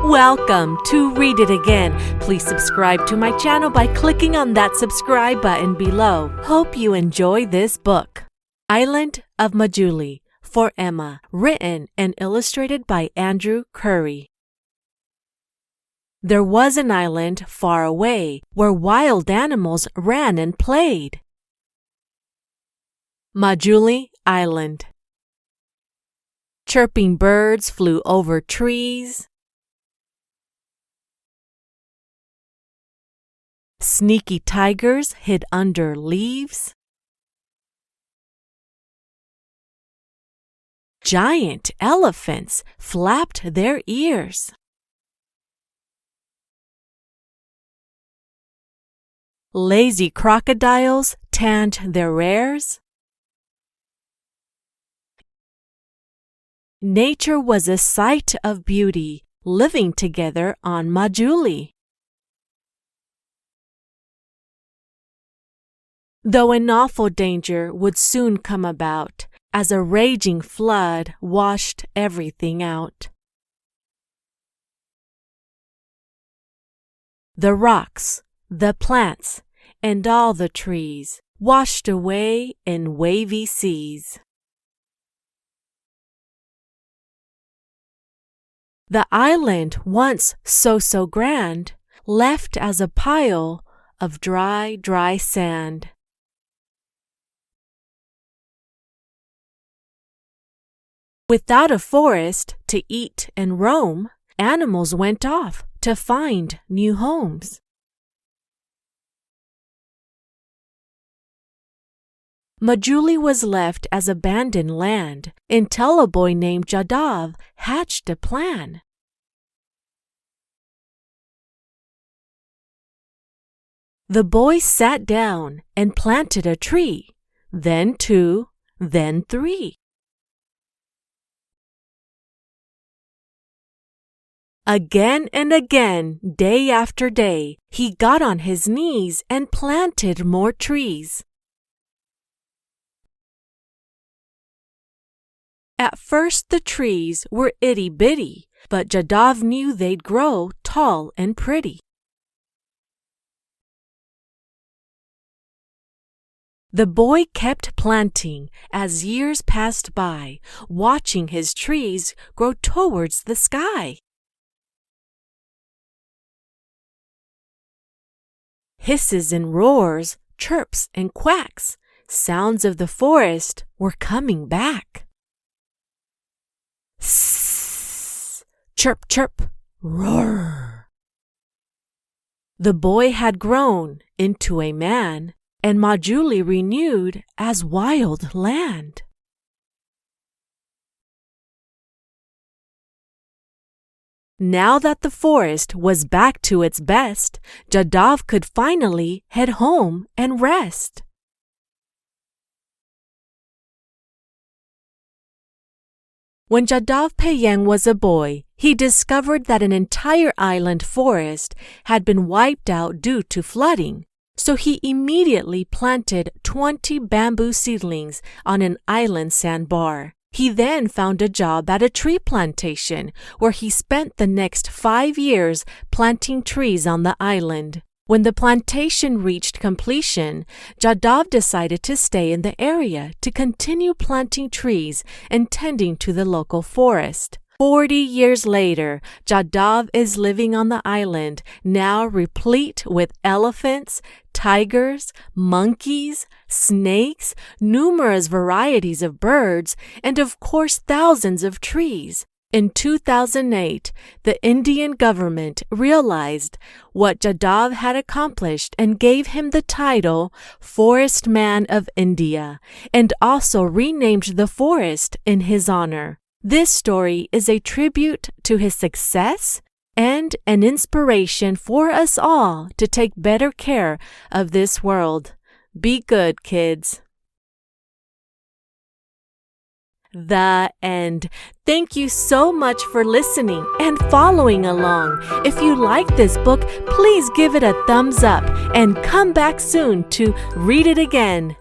Welcome to Read It Again. Please subscribe to my channel by clicking on that subscribe button below. Hope you enjoy this book. Island of Majuli for Emma, written and illustrated by Andrew Curry. There was an island far away where wild animals ran and played. Majuli Island. Chirping birds flew over trees. Sneaky tigers hid under leaves. Giant elephants flapped their ears. Lazy crocodiles tanned their rears. Nature was a sight of beauty, living together on Majuli. Though an awful danger would soon come about, as a raging flood washed everything out. The rocks, the plants, and all the trees washed away in wavy seas. The island, once so grand, left as a pile of dry sand. Without a forest to eat and roam, animals went off to find new homes. Majuli was left as abandoned land until a boy named Jadav hatched a plan. The boy sat down and planted a tree, then two, then three. Again and again, day after day, he got on his knees and planted more trees. At first the trees were itty-bitty, but Jadav knew they'd grow tall and pretty. The boy kept planting as years passed by, watching his trees grow towards the sky. Hisses and roars, chirps and quacks, sounds of the forest were coming back. Sss, chirp, chirp, roar. The boy had grown into a man, and Majuli renewed as wild land. Now that the forest was back to its best, Jadav could finally head home and rest. When Jadav Payeng was a boy, he discovered that an entire island forest had been wiped out due to flooding. So he immediately planted 20 bamboo seedlings on an island sandbar. He then found a job at a tree plantation, where he spent the next 5 years planting trees on the island. When the plantation reached completion, Jadav decided to stay in the area to continue planting trees and tending to the local forest. 40 years later, Jadav is living on the island, now replete with elephants, tigers, monkeys, snakes, numerous varieties of birds, and of course thousands of trees. In 2008, the Indian government realized what Jadav had accomplished and gave him the title Forest Man of India, and also renamed the forest in his honor. This story is a tribute to his success and an inspiration for us all to take better care of this world. Be good, kids. The end. Thank you so much for listening and following along. If you like this book, please give it a thumbs up and come back soon to read it again.